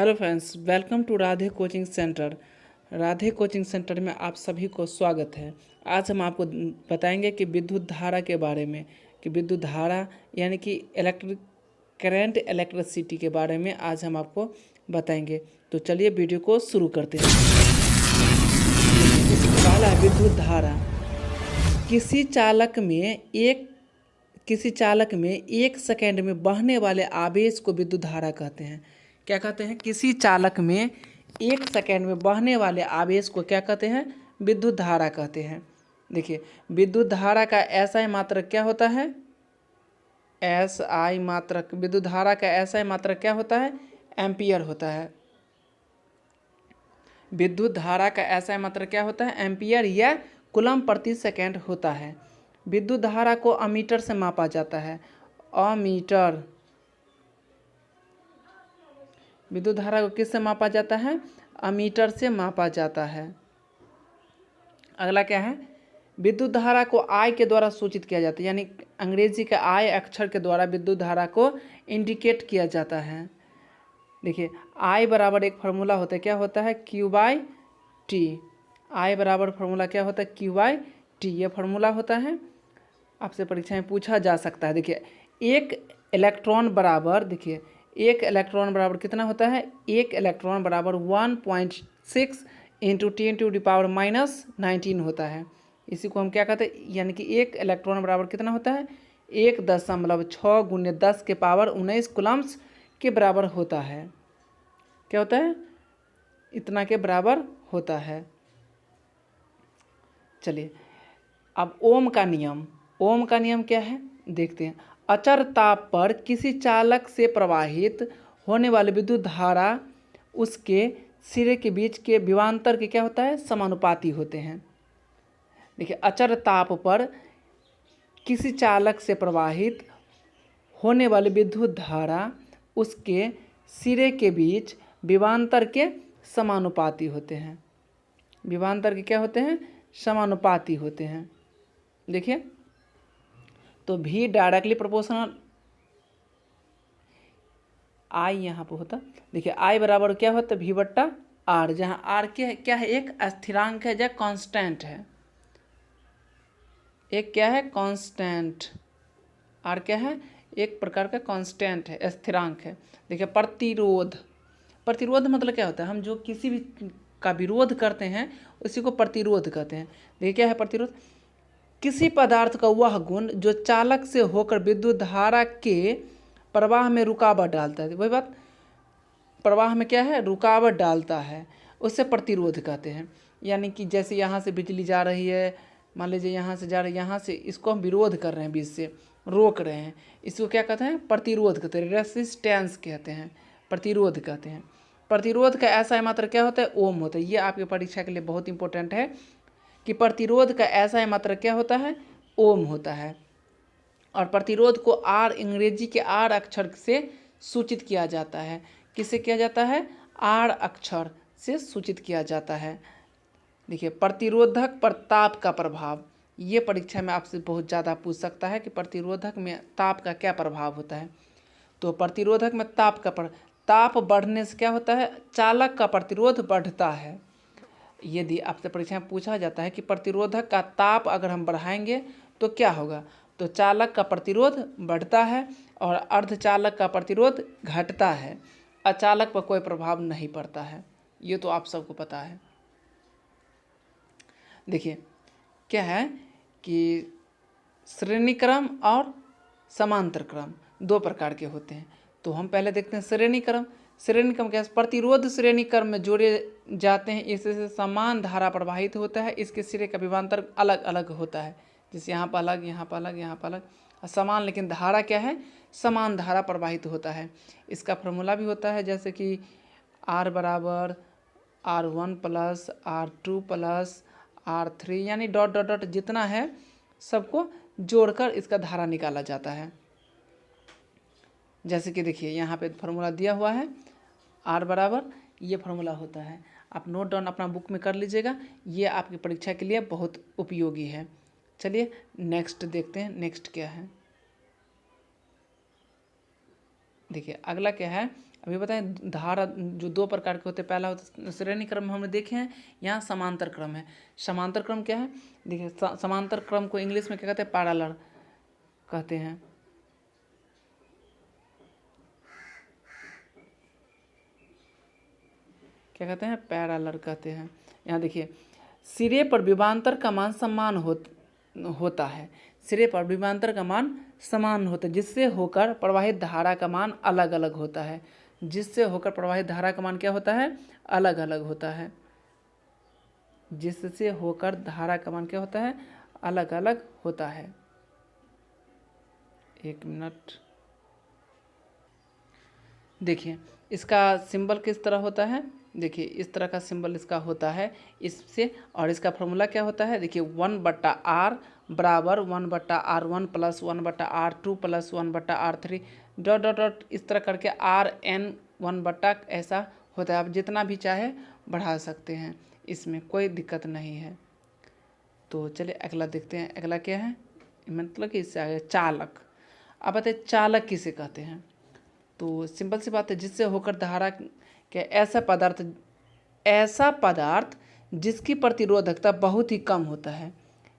Hello friends, welcome to Radhe coaching centre. Radhe coaching centre में आप सभी को स्वागत है। आज हम आपको बताएंगे कि विद्युत धारा के बारे में, कि विद्युत धारा यानी कि इलेक्ट्रिसिटी के बारे में आज हम आपको बताएंगे। तो चलिए वीडियो को शुरू करते हैं। पहला, विद्युत धारा। किसी चालक में एक सेकेंड में बहने वाले आवेश को विद्युत धारा कहते हैं। क्या कहते हैं? किसी चालक में एक सेकेंड में बहने वाले आवेश को क्या कहते हैं? विद्युत धारा कहते हैं। देखिए, विद्युत धारा का एसआई मात्रक क्या होता है? एसआई मात्रक, विद्युत धारा का एसआई मात्रक क्या होता है? एम्पियर होता है। विद्युत धारा का एसआई मात्रक क्या होता है? एम्पियर या कूलम प्रति सेकेंड होता है। विद्युत धारा को अमीटर से मापा जाता है। अमीटर। विद्युत धारा को किससे मापा जाता है? अमीटर से मापा जाता है। अगला क्या है? विद्युत धारा को आई के द्वारा सूचित किया जाता है, यानी अंग्रेजी के आई अक्षर के द्वारा विद्युत धारा को इंडिकेट किया जाता है। देखिए, आई बराबर एक फार्मूला होता है, क्या होता है? Q by T. आई बराबर फार्मूला क्या होता है? Q by T. ये फार्मूला होता है, आपसे परीक्षा में पूछा जा सकता है। देखिए, एक इलेक्ट्रॉन बराबर कितना होता है? एक इलेक्ट्रॉन बराबर 1.6 इंटू 10⁻⁻19 होता है। इसी को हम क्या कहते हैं? यानी कि एक इलेक्ट्रॉन बराबर कितना होता है? 1.6 गुने 10 के पावर 19 कूलम्स के बराबर होता है। क्या होता है? इतना के बराबर होता है। चलिए, अब ओम का नियम। ओम का नियम क्या है देखते हैं। अचर ताप पर किसी चालक से प्रवाहित होने वाली विद्युत धारा उसके सिरे के बीच के विभवांतर के क्या होता है? समानुपाती होते हैं। देखिए, अचर ताप पर किसी चालक से प्रवाहित होने वाली विद्युत धारा उसके सिरे के बीच विभवांतर के समानुपाती होते हैं। विभवांतर के क्या होते हैं? समानुपाती होते हैं। देखिए, तो भी डायरेक्टली प्रोपोर्शनल आई यहाँ पर होता। देखिए, आई बराबर क्या होता है? भी बट्टा आर, जहाँ आर क्या है? एक स्थिरांक है, या कांस्टेंट है। एक क्या है? कांस्टेंट। आर क्या है? एक प्रकार का कांस्टेंट है, स्थिरांक है। देखिए, प्रतिरोध। प्रतिरोध मतलब क्या होता है? हम जो किसी भी का विरोध करते हैं उसी को प्रतिरोध कहते हैं। देखिए, क्या है प्रतिरोध? किसी पदार्थ का वह गुण जो चालक से होकर विद्युत धारा के प्रवाह में रुकावट डालता है। वही बात, प्रवाह में क्या है? रुकावट डालता है, उससे प्रतिरोध कहते हैं। यानी कि जैसे यहाँ से बिजली जा रही है, मान लीजिए यहाँ से जा रही है, यहाँ से इसको हम विरोध कर रहे हैं, बीच से रोक रहे हैं, इसको क्या कहते हैं? प्रतिरोध कहते हैं। रेसिस्टेंस कहते हैं, प्रतिरोध कहते हैं। प्रतिरोध का ऐसा मात्रा क्या होता है? ओम होता है। ये आपकी परीक्षा के लिए बहुत इंपॉर्टेंट है कि प्रतिरोध का ऐसा मात्रक क्या होता है? ओम होता है। और प्रतिरोध को आर, अंग्रेजी के आर अक्षर से सूचित किया जाता है। किससे किया जाता है? आर अक्षर से सूचित किया जाता है। देखिए, प्रतिरोधक पर ताप का प्रभाव। ये परीक्षा में आपसे बहुत ज़्यादा पूछ सकता है कि प्रतिरोधक में ताप का क्या प्रभाव होता है। तो प्रतिरोधक में ताप बढ़ने से क्या होता है? चालक का प्रतिरोध बढ़ता है। यदि आपसे परीक्षा में पूछा जाता है कि प्रतिरोधक का ताप अगर हम बढ़ाएंगे तो क्या होगा, तो चालक का प्रतिरोध बढ़ता है और अर्धचालक का प्रतिरोध घटता है। अचालक पर कोई प्रभाव नहीं पड़ता है। ये तो आप सबको पता है। देखिए, क्या है कि श्रेणी क्रम और समांतर क्रम दो प्रकार के होते हैं। तो हम पहले देखते हैं श्रेणी क्रम। श्रेणी क्रम क्या है? प्रतिरोध श्रेणी क्रम में जोड़े जाते हैं, इससे समान धारा प्रवाहित होता है। इसके सिरे का विभवांतर अलग अलग होता है, जैसे यहाँ पर अलग, यहाँ पर अलग, यहाँ पर अलग, समान, लेकिन धारा क्या है? समान धारा प्रवाहित होता है। इसका फॉर्मूला भी होता है, जैसे कि आर बराबर R1 plus R2 plus R3, यानी डॉट डॉट डॉट जितना है सबको जोड़कर इसका धारा निकाला जाता है। जैसे कि देखिए, यहाँ पे फार्मूला दिया हुआ है, आर बराबर, ये फार्मूला होता है। आप नोट डाउन अपना बुक में कर लीजिएगा, ये आपकी परीक्षा के लिए बहुत उपयोगी है। चलिए नेक्स्ट देखते हैं, नेक्स्ट क्या है। देखिए, अगला क्या है? अभी बताएं धारा जो दो प्रकार के होते हैं, पहला होता है श्रेणी क्रम में हमने देखे हैं, यहाँ समांतर क्रम है। समांतर क्रम क्या है, देखिए समांतर क्रम को इंग्लिश में क्या कहते हैं, पैरेलल कहते हैं। क्या कहते हैं, पैरेलल कहते हैं। यहाँ देखिए सिरे पर विभवांतर का मान समान होता है, सिरे पर विभवांतर का मान समान होता है, जिससे होकर प्रवाहित धारा का मान अलग अलग होता है, जिससे होकर प्रवाहित धारा का मान क्या होता है, अलग अलग होता है, जिससे होकर धारा का मान क्या होता है, अलग अलग होता है। एक मिनट, देखिए इसका सिंबल किस तरह होता है, देखिए इस तरह का सिंबल इसका होता है इससे, और इसका फॉर्मूला क्या होता है, देखिए 1/r बराबर 1/r1 plus 1/r2 plus 1/r3 dot dot dot इस तरह करके rn 1 ऐसा होता है। आप जितना भी चाहे बढ़ा सकते हैं, इसमें कोई दिक्कत नहीं है। तो चलिए अगला देखते हैं, अगला क्या है, मतलब कि इससे आगे चालक। अब बताइए चालक किसे कहते हैं, तो सिंपल सी बात है, जिससे होकर धारा के ऐसा पदार्थ जिसकी प्रतिरोधकता बहुत ही कम होता है,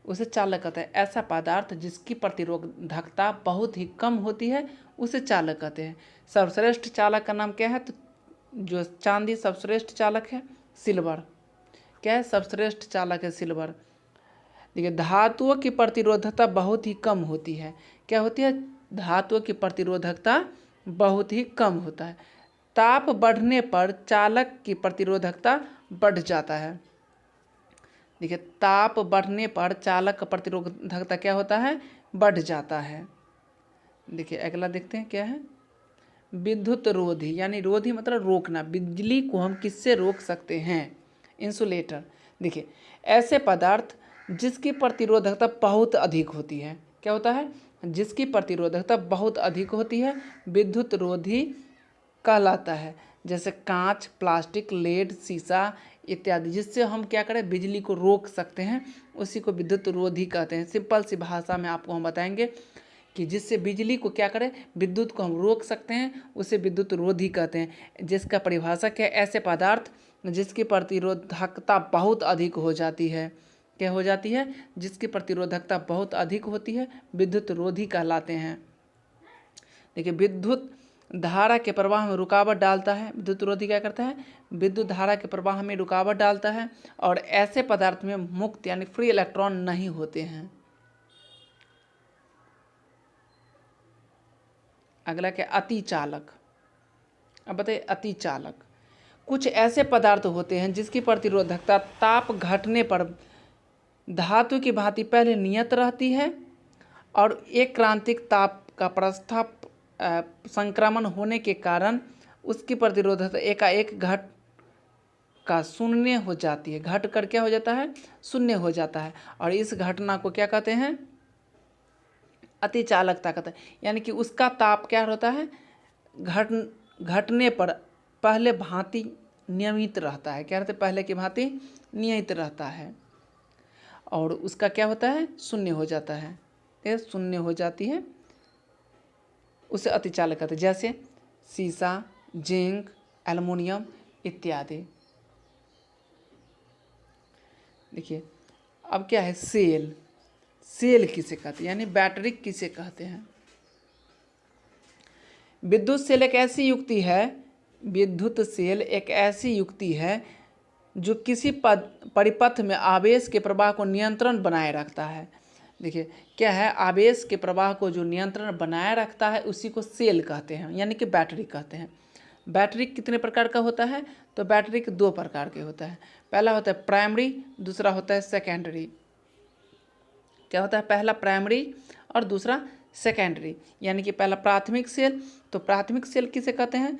उसे चालक कहते हैं। ऐसा पदार्थ जिसकी प्रतिरोधकता बहुत ही कम होती है उसे चालक कहते हैं। सर्वश्रेष्ठ चालक का नाम क्या है, तो जो चांदी सर्वश्रेष्ठ चालक है, सिल्वर क्या है, सर्वश्रेष्ठ चालक है सिल्वर। देखिए धातुओं की प्रतिरोधकता बहुत ही कम होती है, क्या होती है, धातुओं की प्रतिरोधकता बहुत ही कम होता है। ताप बढ़ने पर चालक की प्रतिरोधकता बढ़ जाता है। देखिए ताप बढ़ने पर चालक का प्रतिरोधकता क्या होता है, बढ़ जाता है। देखिए अगला देखते हैं क्या है, विद्युत रोधी, यानी रोधी मतलब रोकना, बिजली को हम किससे रोक सकते हैं, इंसुलेटर। देखिए ऐसे पदार्थ जिसकी प्रतिरोधकता बहुत अधिक होती है, क्या होता है, जिसकी प्रतिरोधकता बहुत अधिक होती है, विद्युत रोधी कहलाता है। जैसे कांच, प्लास्टिक, लेड, शीशा इत्यादि, जिससे हम क्या करें, बिजली को रोक सकते हैं, उसी को विद्युत रोधी कहते हैं। सिंपल सी भाषा में आपको हम बताएंगे कि जिससे बिजली को क्या करें, विद्युत को हम रोक सकते हैं, उसे विद्युत रोधी कहते हैं। जिसका परिभाषा क्या है, ऐसे पदार्थ जिसकी प्रतिरोधकता बहुत अधिक हो जाती है, क्या हो जाती है, जिसकी प्रतिरोधकता बहुत अधिक होती है, विद्युत रोधी कहलाते हैं। देखिए विद्युत धारा के प्रवाह में रुकावट डालता है, विद्युत रोधी क्या करता है, विद्युत धारा के प्रवाह में रुकावट डालता है, और ऐसे पदार्थ में मुक्त यानी फ्री इलेक्ट्रॉन नहीं होते हैं। अगला क्या, अतिचालक। अब बताइए अतिचालक, कुछ ऐसे पदार्थ होते हैं जिसकी प्रतिरोधकता ताप घटने पर धातु की भांति पहले नियत रहती है, और एक क्रांतिक ताप का प्रस्थाप संक्रमण होने के कारण उसकी प्रतिरोधकता एकाएक घट का शून्य हो जाती है, घट कर क्या हो जाता है, शून्य हो जाता है, और इस घटना को क्या कहते हैं, अतिचालकता कहते हैं। यानी कि उसका ताप क्या होता है, घटने पर पहले भांति नियमित रहता है, क्या रहता है, पहले की भांति नियमित रहता है, और उसका क्या होता है, शून्य हो जाता है, ये शून्य हो जाती है, उसे अतिचालक कहते हैं। जैसे शीशा, जिंक, एल्युमिनियम इत्यादि। देखिए अब क्या है, सेल। सेल किसे कहते हैं, यानी बैटरी किसे कहते हैं। विद्युत सेल एक ऐसी युक्ति है, विद्युत सेल एक ऐसी युक्ति है जो किसी परिपथ में आवेश के प्रवाह को नियंत्रण बनाए रखता है। देखिए क्या है, आवेश के प्रवाह को जो नियंत्रण बनाए रखता है उसी को सेल कहते हैं, यानी कि बैटरी कहते हैं। बैटरी कितने प्रकार का होता है, तो बैटरी के दो प्रकार के होता है। पहला होता है प्राइमरी, दूसरा होता है सेकेंडरी। क्या होता है, पहला प्राइमरी और दूसरा सेकेंडरी, यानी कि पहला प्राथमिक सेल। तो प्राथमिक सेल किसे कहते हैं,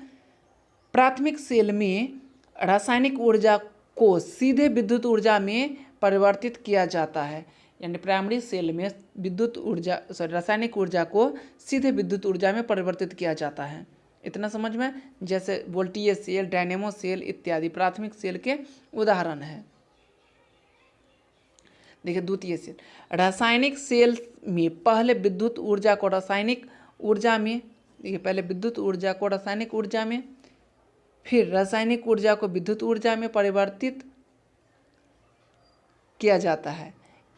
प्राथमिक सेल में रासायनिक ऊर्जा को सीधे विद्युत ऊर्जा में परिवर्तित किया जाता है, यानी प्राइमरी सेल में विद्युत ऊर्जा रासायनिक ऊर्जा को सीधे विद्युत ऊर्जा में परिवर्तित किया जाता है। इतना समझ में, जैसे वोल्टेज सेल, डायनेमो सेल इत्यादि प्राथमिक सेल के उदाहरण है। देखिए द्वितीय सेल, रासायनिक सेल में पहले विद्युत ऊर्जा को रासायनिक ऊर्जा में, देखिए पहले विद्युत ऊर्जा को रासायनिक ऊर्जा में फिर रासायनिक ऊर्जा को विद्युत ऊर्जा में परिवर्तित किया जाता है।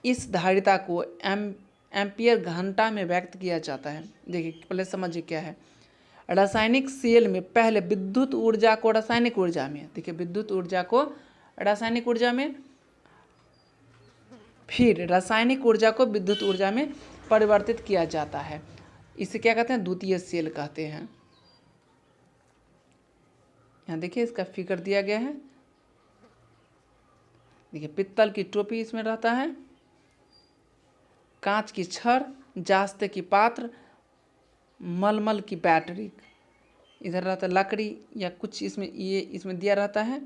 इस धारिता को एम्पियर घंटा में व्यक्त किया जाता है। देखिए पहले समझिए क्या है। रासायनिक सेल में पहले विद्युत ऊर्जा को रासायनिक ऊर्जा में, देखिए विद्युत ऊर्जा को रासायनिक ऊर्जा में, फिर रासायनिक ऊर्जा को विद्युत ऊर्जा में परिवर्तित किया जाता है। इसे क्या कहते हैं? द्वितीय सेल कहते हैं। यहाँ देखिए इसका फिगर दिया गया है। देखिए पित्तल की टोपी इसमें रहता है, कांच की छड़, जास्ते की पात्र, मलमल की बैटरी, इधर रहता है लकड़ी या कुछ इसमें ये इसमें दिया रहता है।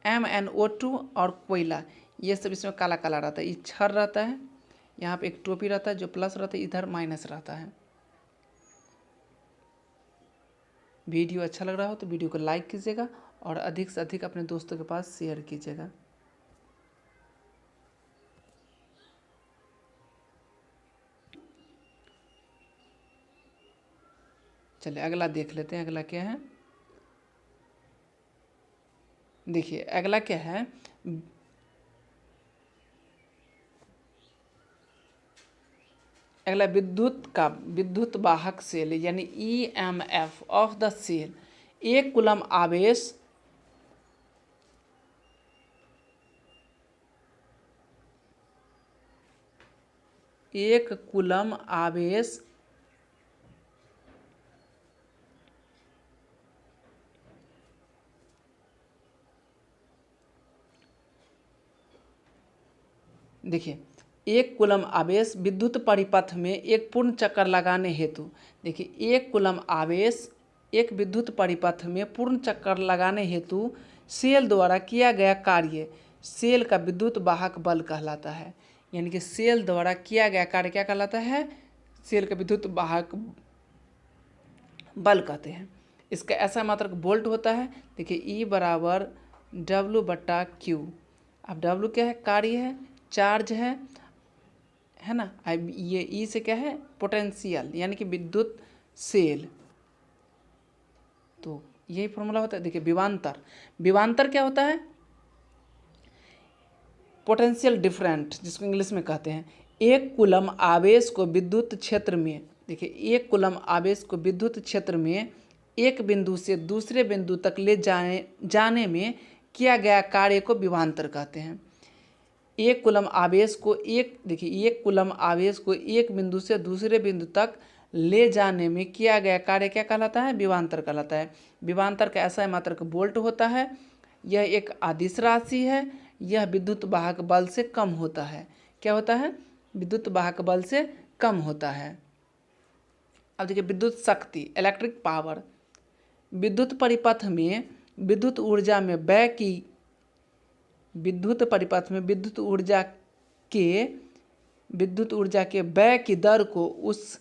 MnO2 और कोयला, ये सब इसमें काला काला रहता है। ये छड़ रहता है, यहाँ पे एक टोपी रहता है जो प्लस रहता है, इधर माइनस रहता है। वीडियो अच्छा लग रहा हो तो वीडियो को लाइक कीजिएगा और अधिक से अधिक अपने दोस्तों के पास शेयर कीजिएगा। चलिए अगला देख लेते हैं। अगला क्या है? देखिए अगला क्या है? अगला विद्युत वाहक सेल यानी EMF ऑफ द सेल। एक कूलम आवेश देखिए एक कूलम आवेश विद्युत परिपथ में एक पूर्ण चक्कर लगाने हेतु, देखिए एक कूलम आवेश एक विद्युत परिपथ में पूर्ण चक्कर लगाने हेतु सेल द्वारा किया गया कार्य सेल का विद्युत वाहक बल कहलाता है। यानी कि सेल द्वारा किया गया कार्य क्या कहलाता है? सेल का विद्युत वाहक बल कहते हैं। इसका ऐसा मात्रक वोल्ट होता है। देखिए E बराबर W/Q। अब W क्या है? कार्य है, चार्ज है ना। अब ये E से क्या है? पोटेंशियल यानी कि विद्युत सेल। तो यही फॉर्मूला होता है। देखिए विभवांतर क्या होता है? पोटेंशियल डिफरेंट, जिसको इंग्लिश में कहते हैं। एक कूलम आवेश को विद्युत क्षेत्र में, देखिए एक कूलम आवेश को विद्युत क्षेत्र में एक बिंदु से दूसरे बिंदु तक ले जाने में किया गया कार्य को विभवांतर कहते हैं। एक कूलम आवेश को एक कूलम आवेश को एक बिंदु से दूसरे बिंदु तक ले जाने में किया गया कार्य क्या कहलाता है? विभवांतर कहलाता है। विभवांतर का ऐसा मात्रक वोल्ट होता है। यह एक अदिश राशि है। यह विद्युत वाहक बल से कम होता है। क्या होता है? विद्युत वाहक बल से कम होता है। अब देखिए विद्युत शक्ति, इलेक्ट्रिक पावर। विद्युत परिपथ में विद्युत ऊर्जा में व्यय की विद्युत परिपथ में विद्युत ऊर्जा के व्यय की दर को उस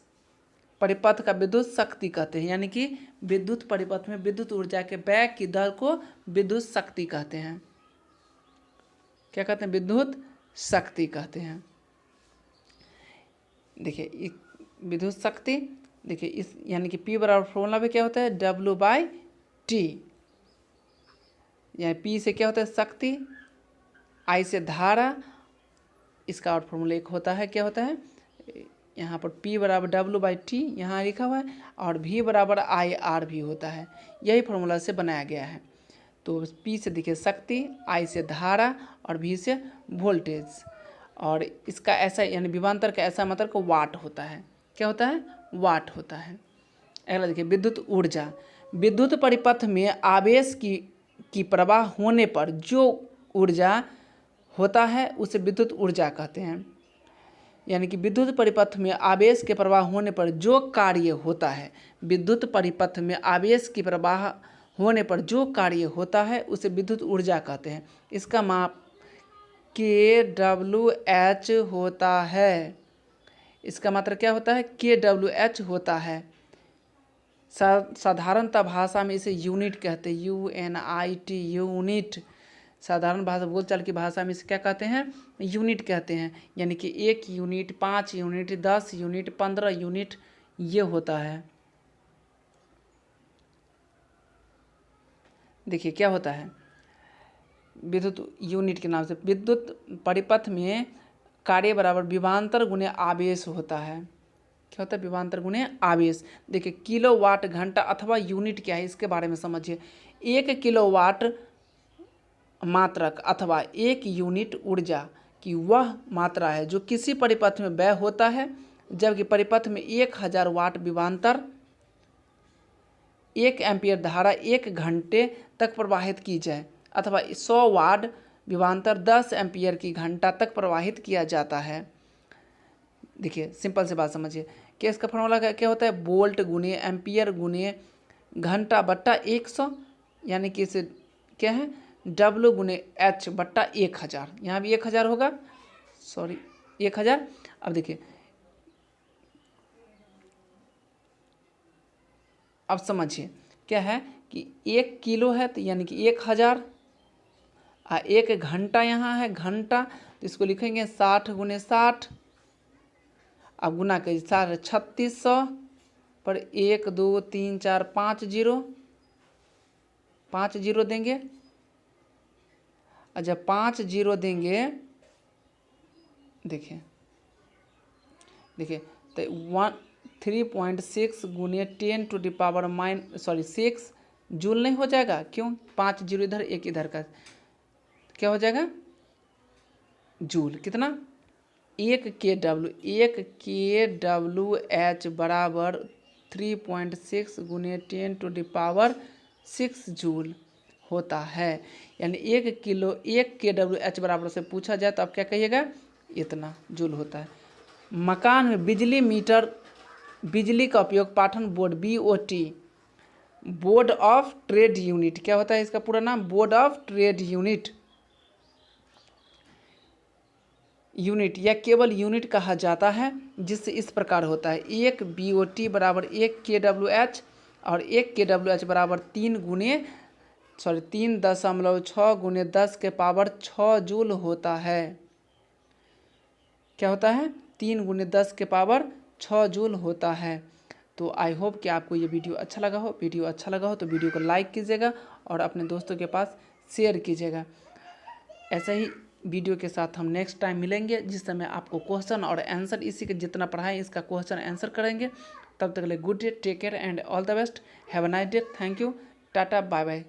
परिपथ का विद्युत शक्ति कहते हैं। यानी कि विद्युत परिपथ में विद्युत ऊर्जा के व्यय की दर को विद्युत शक्ति कहते हैं। क्या कहते हैं? विद्युत शक्ति कहते हैं। देखिए विद्युत शक्ति, देखिए इस यानी कि P बराबर फॉर्मूला में क्या होता है? W/T। यानी P से क्या होता है? शक्ति, I से धारा, इसका और फॉर्मूला एक होता है, क्या होता है? यहाँ पर P बराबर W/T यहाँ लिखा हुआ है और V बराबर IR भी होता है। यही फॉर्मूला से बनाया गया है। तो P से देखिए शक्ति, I से धारा और V से वोल्टेज। और इसका ऐसा यानी विभवांतर का ऐसा मतलब को वाट होता है। क्या होता है? वाट होता है। अगला देखिए विद्युत ऊर्जा। विद्युत परिपथ में आवेश की प्रवाह होने पर जो ऊर्जा होता है उसे विद्युत ऊर्जा कहते हैं। यानी कि विद्युत परिपथ में आवेश के प्रवाह होने पर जो कार्य होता है, विद्युत परिपथ में आवेश की प्रवाह होने पर जो कार्य होता है उसे विद्युत ऊर्जा कहते हैं। इसका माप kWh होता है। इसका मतलब क्या होता है? kWh होता है। साधारणतः भाषा में इसे यूनिट कहते हैं, UNIT, यूनिट। साधारण भाषा बोलचाल की भाषा में इसे क्या कहते हैं? यूनिट कहते हैं। यानी कि 1 यूनिट, 5 यूनिट, 10 यूनिट, 15 यूनिट ये होता है। देखिए क्या होता है, विद्युत यूनिट के नाम से विद्युत परिपथ में कार्य बराबर विभवांतर गुणे आवेश होता है। क्या होता है, विभवांतर गुणे आवेश। देखिए किलोवाट घंटा अथवा यूनिट क्या है इसके बारे में समझिए। 1 किलोवाट मात्रक अथवा 1 यूनिट ऊर्जा की वह मात्रा है जो किसी परिपथ में व्यय होता है जबकि परिपथ में 1000 वाट विभवांतर 1 एम्पीयर धारा 1 घंटे तक प्रवाहित की जाए अथवा 100 वाट विभवांतर 10 एम्पीयर की घंटा तक प्रवाहित किया जाता है। देखिए सिंपल से बात समझिए कि इसका फॉर्मूला क्या होता है, वोल्ट गुने एम्पियर गुने घंटा बट्टा 100, यानी कि इसे क्या है W गुने H बट्टा 1000। यहाँ भी 1000 होगा, सॉरी 1000। अब देखिए अब समझिए क्या है कि 1 किलो है तो यानी कि 1000, 1 घंटा यहाँ है घंटा तो इसको लिखेंगे 60 गुने 60। अब गुना करिए 3600 पर 1 2 3 4 5 जीरो, 5 जीरो देंगे। और जब 5 जीरो देंगे देखिए तो 3.6 गुने 10⁻⁻6 जूल नहीं हो जाएगा? क्यों? 5 जीरो इधर 1 इधर का क्या हो जाएगा जूल। कितना? 1 kW बराबर 3.6 गुने 10⁻6 जूल होता है। यानी 1 kWh बराबर से पूछा जाए तो आप क्या कहिएगा, इतना जूल होता है। मकान में बिजली मीटर बिजली का उपयोग पाठन board BOT board of trade unit, क्या होता है इसका पूरा नाम, बोर्ड ऑफ ट्रेड यूनिट या केवल यूनिट कहा जाता है, जिससे इस प्रकार होता है 1 BOT बराबर 1 kWh और 1 kWh बराबर 3.6 गुने 10 के पावर 6 जूल होता है। क्या होता है? 3 गुने 10 के पावर 6 जूल होता है। तो आई होप कि आपको ये वीडियो अच्छा लगा हो। वीडियो अच्छा लगा हो तो वीडियो को लाइक कीजिएगा और अपने दोस्तों के पास शेयर कीजिएगा। ऐसे ही वीडियो के साथ हम नेक्स्ट टाइम मिलेंगे, जिस समय आपको क्वेश्चन और आंसर इसी के जितना पढ़ाएं इसका क्वेश्चन आंसर करेंगे। तब तक के लिए good day, take care and all the best, have a nice day, thank you, tata, bye bye.